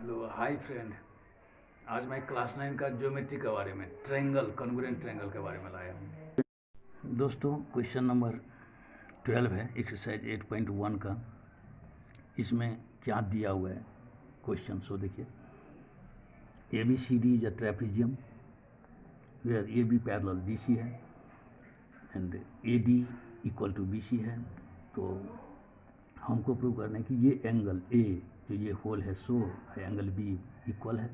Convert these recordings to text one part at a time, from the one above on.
Hello hi friend. आज मैं class 9 का ज्योमेट्री के बारे में ट्रायंगल कॉन्ग्रुएंट ट्रायंगल के बारे में लाया हूँ। दोस्तों क्वेश्चन नंबर 12 है एक्सरसाइज 8.1 का। इसमें क्या दिया हुआ है क्वेश्चन सो देखिए। A B C D is a trapezium where A B parallel D C है and A D equal to B C है। तो हमको प्रूव करना है कि ये एंगल ए जो ये होल है सो एंगल बी इक्वल है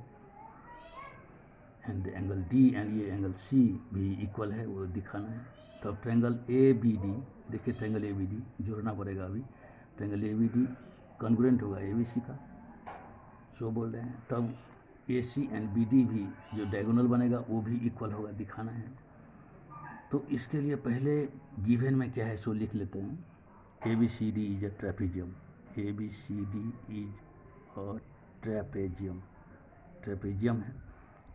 एंड एंगल डी एंड ये एंगल सी भी इक्वल है, वो दिखाना है। तब ट्रायंगल ए बी डी, देखिए ट्रायंगल ए बी डी जोड़ना पड़ेगा अभी। Triangle A B D congruent होगा ए बी सी का, सो बोल रहे हैं। तब ए सी एंड बी डी भी जो डायगोनल बनेगा वो भी इक्वल होगा, दिखाना है। तो इसके लिए पहले गिवन में क्या है सो लिख लेते हैं। A B C D is a trapezium, A B C D is a trapezium, trapezium है।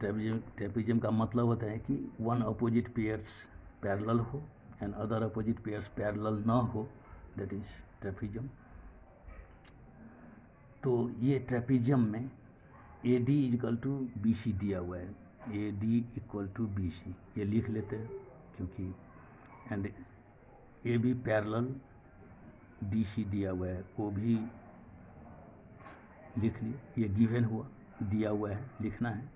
ट्रेपेजियम का मतलब होता है कि वन अपोजिट पेयर्स पैरेलल हो and other opposite pairs parallel ना हो, दैट इज ट्रेपेजियम। तो ये ट्रेपेजियम में A D equal to B C दिया हुआ है, A D equal to B C ये लिख लेते हैं क्योंकि and A B parallel D सी दिया हुआ है वो भी लिख लिए, ये गिवन हुआ दिया हुआ है लिखना है।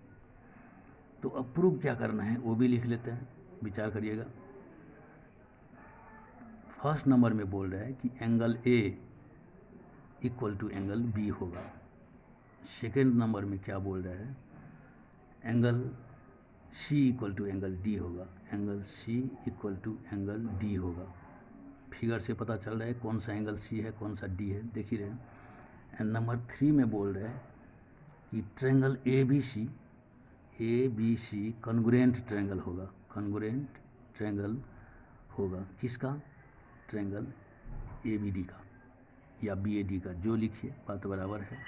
तो अब प्रूव क्या करना है वो भी लिख लेते हैं, विचार करिएगा। फर्स्ट नंबर में बोल रहा है कि angle A equal to angle B होगा। सेकेंड नंबर में क्या बोल रहा है, angle C equal to angle D होगा, angle C equal to angle D होगा। फिगर से पता चल रहा है कौन सा एंगल सी है कौन सा डी है, देख ही रहे हैं। एंड नंबर 3 में बोल रहा है कि triangle A B C congruent triangle होगा, कॉन्ग्रुएंट ट्रायंगल होगा किसका, ट्रायंगल ए बी डी का या बी ए डी का, जो लिखिए बात बराबर है।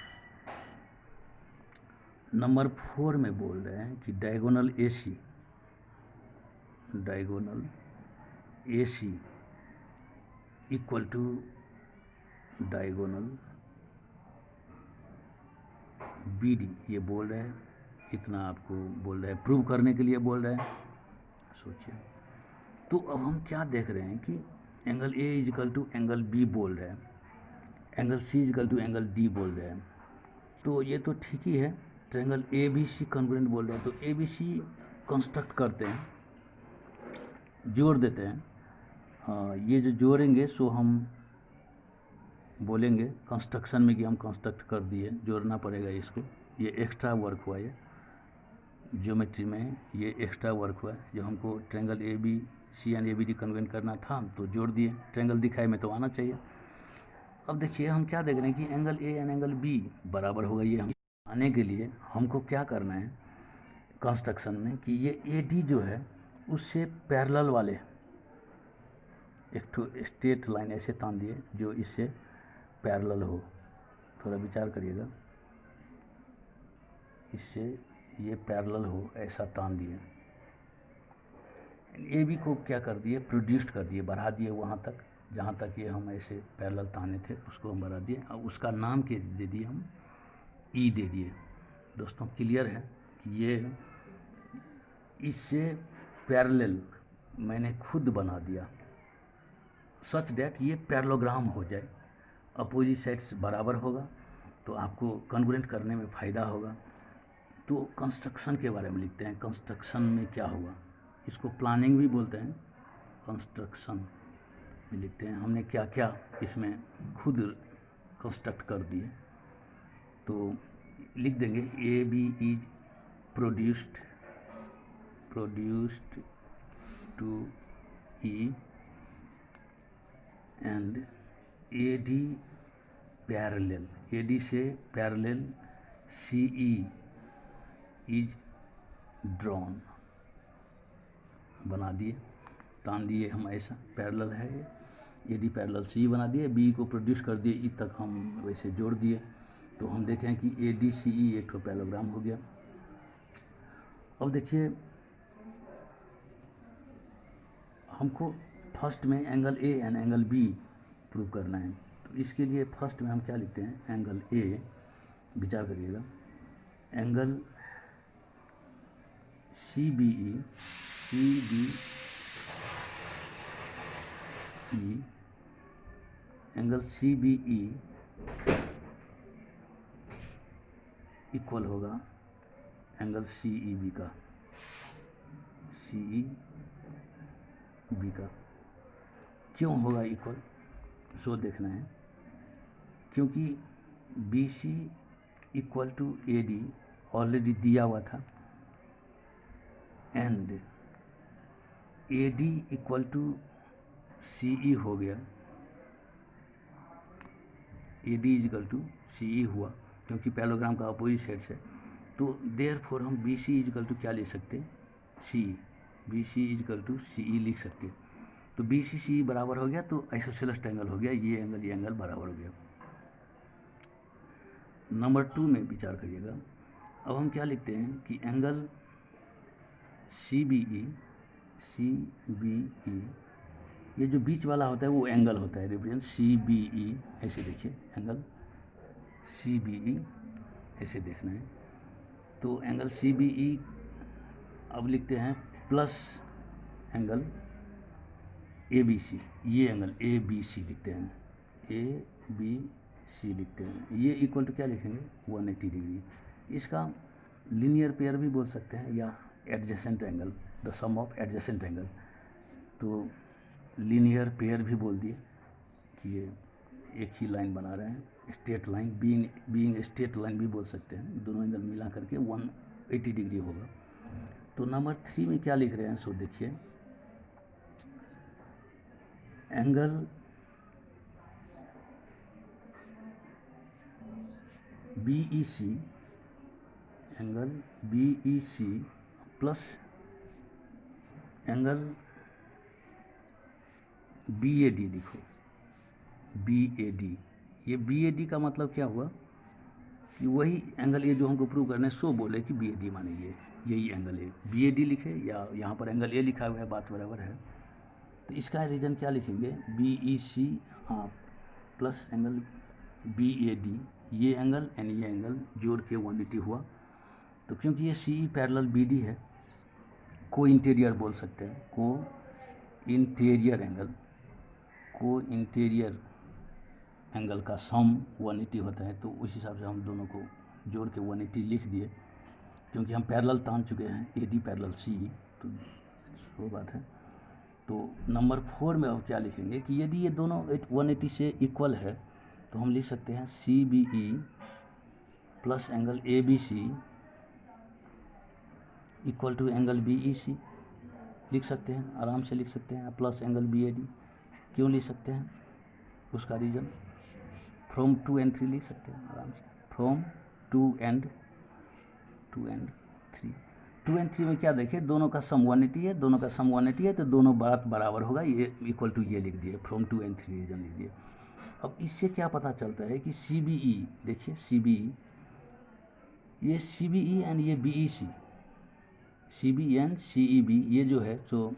नंबर 4 में बोल रहे हैं कि diagonal A C equal to diagonal B D, ये बोल रहे हैं। इतना आपको बोल रहे हैं, प्रूव करने के लिए बोल रहे हैं, सोचिए। तो अब हम क्या देख रहे हैं कि angle A equal to angle B बोल रहे हैं, angle C equal to angle D बोल रहे हैं। तो ये तो ठीक ही है, triangle A B C congruent बोल रहे हैं। तो ए बी सी कंस्ट्रक्ट करते हैं, जोड़ देते हैं। ये जो जोड़ेंगे सो हम बोलेंगे कंस्ट्रक्शन में कि हम कंस्ट्रक्ट कर दिए, जोड़ना पड़ेगा इसको। ये एक्स्ट्रा वर्क हुआ, ये ज्योमेट्री में ये एक्स्ट्रा वर्क हुआ जो हमको triangle A B C and A B D कन्वेंट करना था तो जोड़ दिए। ट्रायंगल दिखाए में तो आना चाहिए। अब देखिए हम क्या देख रहे हैं कि angle A and angle B बराबर होगा। ये हम आने के लिए हमको क्या करना है कंस्ट्रक्शन में कि ये ए डी जो है उससे पैरेलल वाले एक तो स्ट्रेट लाइन ऐसे तान दिए जो इससे पैरेलल हो। थोड़ा विचार करिएगा, इससे ये पैरेलल हो ऐसा तान दिए। ए बी को क्या कर दिए, प्रोड्यूस्ड कर दिए, बढ़ा दिए वहाँ तक जहाँ तक ये हम ऐसे पैरेलल ताने थे उसको हम बढ़ा दिए और उसका नाम के दे दिए हम ई दे दिए। दोस्तों क्लियर है कि ये इससे पैरेलल मैंने खुद बना दिया सच दैट ये पैरेललोग्राम हो जाए, अपोजिट साइड्स बराबर होगा तो आपको कॉन्ग्रुएंट करने में फ़ायदा होगा। तो कंस्ट्रक्शन के बारे में लिखते हैं, कंस्ट्रक्शन में क्या होगा, इसको प्लानिंग भी बोलते हैं, कंस्ट्रक्शन में लिखते हैं हमने क्या क्या इसमें खुद कंस्ट्रक्ट कर दिए। तो लिख देंगे A B is produced to E and A D parallel, A D से parallel C E is drawn, बना दिए, तान दिए हम ऐसा पैरेलल है ये डी पैरेलल सी बना दिए, बी को प्रोड्यूस कर दिए, ई तक हम वैसे जोड़ दिए। तो हम देखें कि ए डी सी ई एक तो पैरेललोग्राम हो गया। अब देखिए हमको फर्स्ट में angle A and angle B prove करना है। तो इसके लिए फर्स्ट में हम क्या लिखते हैं, एंगल ए, विचार करिएगा angle C B E angle C B E equal होगा एंगल सी ई बी का, क्यों होगा इक्वल, सो देखना है। क्योंकि B C equal to A D already दिया हुआ था, and A D equal to C E हो गया, A D equal to C E हुआ, क्योंकि पैरेललोग्राम का अपोजिट साइड है। तो देयरफॉर हम बी सी इक्वल टू क्या ले सकते हैं, C, B C equal to C ई लिख सकते हैं। तो बी सी सी बराबर हो गया, तो आइसोसेलेस ट्रायंगल हो गया, ये एंगल बराबर हो गया। नंबर 2 में विचार करिएगा। अब हम क्या लिखते हैं कि एंगल सी बी ई, ये जो बीच वाला होता है वो एंगल होता है, रिप्रेजेंट सी बी ई, ऐसे देखिए एंगल सी बी ई, ऐसे देखना है। तो एंगल सी बी ई अब लिखते हैं plus angle A B C, ये एंगल ए बी सी लिखते हैं, ए बी सी लिखते हैं। ये इक्वल टू क्या लिखेंगे, 180 डिग्री। इसका लीनियर पेयर भी बोल सकते हैं या adjacent angle, the sum of adjacent angle. तो लीनियर पेयर भी बोल दिए कि ये एक ही लाइन बना रहे हैं, straight line, being straight line भी बोल सकते हैं। दोनों एंगल मिला करके 180 डिग्री होगा। तो नंबर 3 में क्या लिख रहे हैं, सो देखिए angle B E C plus angle B A D लिखो, बी ए डी। ये बी ए डी का मतलब क्या हुआ कि वही एंगल ए जो हमको प्रूव करने, सो बोले कि बी ए डी माने यही एंगल है, बी ए डी लिखे या यहाँ पर एंगल ए लिखा हुआ है, बात बराबर है। तो इसका रीजन क्या लिखेंगे, B E C plus angle B A D, ये एंगल एंड ये एंगल जोड़ के 180 हुआ। तो क्योंकि ये C E parallel B D है, को इंटीरियर बोल सकते हैं, को इंटीरियर एंगल का सम 180 होता है। तो उस हिसाब से हम दोनों को जोड़ के 180 लिख दिए, क्योंकि हम पैरेलल तान चुके हैं, ए डी पैरेलल सी ई, तो वो बात है। तो नंबर 4 में अब क्या लिखेंगे कि यदि ये दोनों 180 से इक्वल है तो हम लिख सकते हैं C B E plus angle A B C equal to angle B E C, लिख सकते हैं, आराम से लिख सकते हैं, plus angle B A D. क्यों लिख सकते हैं, उसका रीज़न फ्रॉम 2 and 3 लिख सकते हैं आराम से, फ्रॉम 2 and 3। 2 and 3 में क्या देखिए, दोनों का सम 180 है, दोनों का सम 180 है, तो दोनों बात बराबर होगा, ये इक्वल टू ये लिख दिए, फ्रॉम 2 and 3 रीजन लिख दिए। अब इससे क्या पता चलता है कि सी बी ई, देखिए सी बी ई, ये सी बी ई एंड ये B E C, C B and C E B, ये जो है सो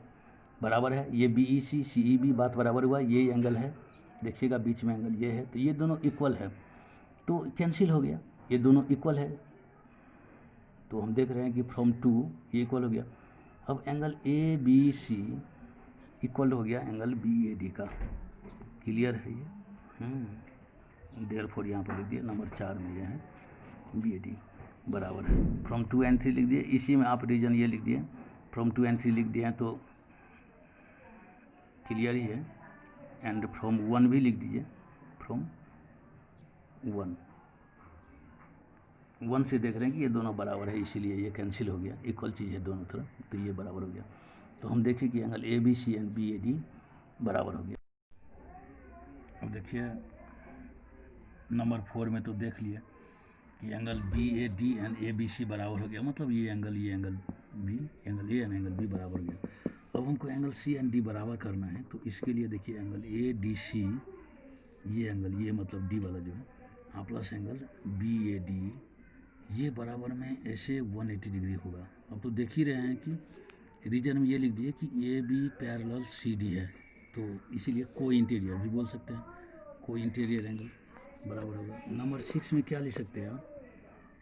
बराबर है, ये बी ई सी सी ई बी बात बराबर हुआ, ये एंगल है, देखिएगा बीच में एंगल ये है, तो ये दोनों इक्वल है, तो कैंसिल हो गया, ये दोनों इक्वल है। तो हम देख रहे हैं कि फ्रॉम 2 ये इक्वल हो गया। अब angle A B C equal हो गया एंगल बी ए डी का, क्लियर है ये, देयरफॉर यहाँ पर लिख दिए, नंबर 4 में ये है बी ए डी बराबर है, फ्रॉम 2 and 3 लिख दिए। इसी में आप रीजन ये लिख दिए, फ्रॉम 2 and 3 लिख दिए हैं, तो क्लियर ही है। एंड फ्रॉम 1 भी लिख दीजिए, फ्रॉम 1 से देख रहे हैं कि ये दोनों बराबर है, इसीलिए ये कैंसिल हो गया, इक्वल चीज़ है दोनों तरफ, तो ये बराबर हो गया। तो हम देखें कि angle A B C and B A D बराबर हो गया। अब देखिए नंबर 4 में तो देख लिए कि angle B A D and A B C बराबर हो गया, मतलब ये angle B, angle A and angle B बराबर हो गया। अब हमको एंगल सी एंड डी बराबर करना है, तो इसके लिए देखिए एंगल ए डी सी, ये एंगल, ये मतलब डी वाला जो है, plus angle B A D, ये बराबर में ऐसे 180 डिग्री होगा। अब तो देख ही रहे हैं कि रीजन में ये लिख दिए कि A B parallel C D है, तो इसीलिए को इंटीरियर भी बोल सकते हैं, को इंटीरियर एंगल बराबर होगा। नंबर 6 में क्या लिख सकते हैं आप,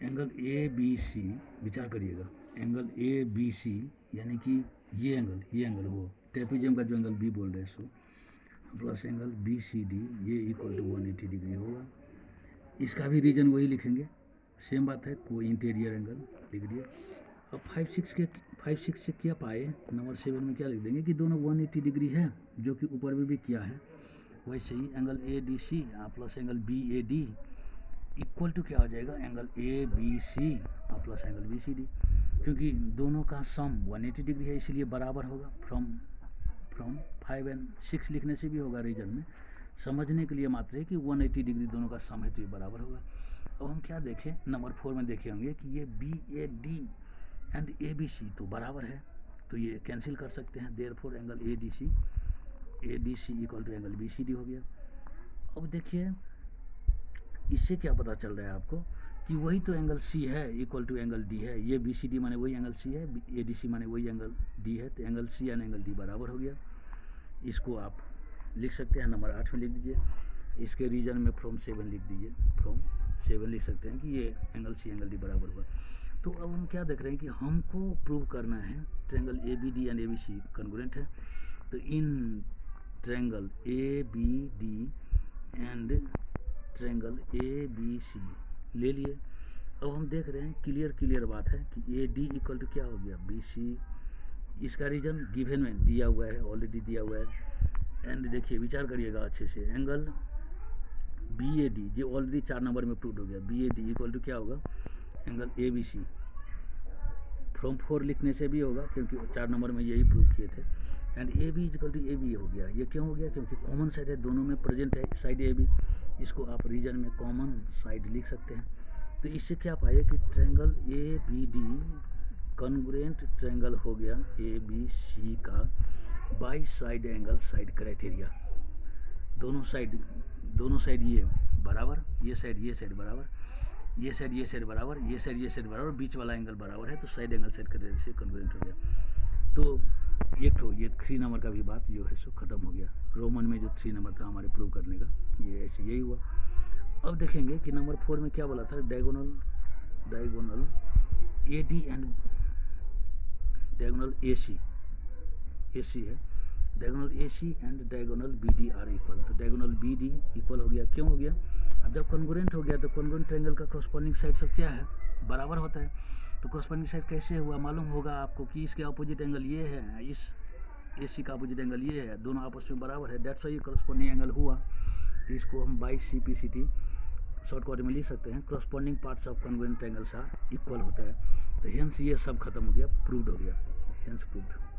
एंगल ए बी सी, विचार करिएगा, एंगल ए बी सी यानी कि ये एंगल वो ट्रेपेजियम का जो एंगल बी बोल रहे हैं so plus angle B C D, ये इक्वल टू 180 डिग्री होगा। इसका भी रीजन वही लिखेंगे, सेम बात है, कोई इंटीरियर एंगल लिख दिया। अब 5 6 से क्या पाए, नंबर 7 में क्या लिख देंगे कि दोनों 180 डिग्री है, जो कि ऊपर में भी किया है। वैसे ही angle A D C plus angle B A D equal to क्या हो जाएगा, angle A B C plus angle B C D, क्योंकि दोनों का सम 180 डिग्री है, इसलिए बराबर होगा। फ्रॉम 5 और 6 लिखने से भी होगा, रीजन में समझने के लिए मात्र है कि 180 डिग्री दोनों का सम है तो ये बराबर होगा। अब हम क्या देखें, नंबर 4 में देखे होंगे कि ये B A D and A B C तो बराबर है, तो ये कैंसिल कर सकते हैं। Therefore angle A D C equal to angle B C D हो गया। अब देखिए इससे क्या पता चल रहा है आपको कि वही तो एंगल सी है इक्वल टू एंगल डी है, ये बी सी डी माने वही एंगल सी है, ए डी सी माने वही एंगल डी है, तो angle C and angle D बराबर हो गया। इसको आप लिख सकते हैं, नंबर 8 में लिख दीजिए। इसके रीजन में फ्रॉम 7 लिख दीजिए, फ्रॉम 7 लिख सकते हैं कि ये एंगल सी एंगल डी बराबर हुआ। तो अब हम क्या देख रहे हैं कि हमको प्रूव करना है triangle A B D and A B C congruent है। तो इन triangle A B D and triangle A B C ले लिए। अब हम देख रहे हैं क्लियर बात है कि ए डी इक्वल टू क्या हो गया, बी सी। इसका रीजन गिवन में दिया हुआ है, ऑलरेडी दिया हुआ है। एंड देखिए विचार करिएगा अच्छे से, एंगल बी ए डी ये ऑलरेडी 4 नंबर में प्रूव हो गया, B A D equal to क्या होगा, angle A B C. From 4 लिखने से भी होगा क्योंकि 4 नंबर में यही प्रूव किए थे। And A B equal to A B हो गया। ये क्यों हो गया, क्योंकि कॉमन साइड है, दोनों में प्रेजेंट है साइड ए बी, इसको आप रीजन में कॉमन साइड लिख सकते हैं। तो इससे क्या पाए कि triangle A B D congruent triangle हो गया ए बी सी का by side angle side criteria. दोनों साइड ये बराबर, ये साइड बराबर, ये साइड बराबर, ये साइड बराबर, बीच वाला एंगल बराबर है, तो साइड एंगल साइड क्राइटेरिया से कॉन्ग्रुएंट हो गया। तो ये 3 नंबर का भी बात जो है सो खत्म हो गया। रोमन में जो 3 नंबर था हमारे प्रूव करने का, ये ऐसे यही हुआ। अब देखेंगे कि नंबर 4 में क्या बोला था, diagonal A D and diagonal A C है, diagonal A C and diagonal B D are equal. तो डायगोनल बी डी इक्वल हो गया, क्यों हो गया, अब जब कॉन्ग्रुएंट हो गया तो कॉन्ग्रुएंट ट्रायंगल का कॉरस्पॉन्डिंग साइड सब क्या है, बराबर होता है। तो कॉरस्पॉन्डिंग साइड कैसे हुआ, मालूम होगा आपको कि इसके अपोजिट एंगल ये है, इस ए सी का अपोजिट एंगल ये है, दोनों आपस में बराबर है, डेट्स वाई ये कॉरस्पॉन्डिंग एंगल हुआ। तो इसको हम by C P C T shortcut में लिख सकते हैं, corresponding parts of congruent triangles are equal होता है। तो हेंस ये सब खत्म हो गया, प्रूव्ड हो गया, हेंस प्रूव्ड।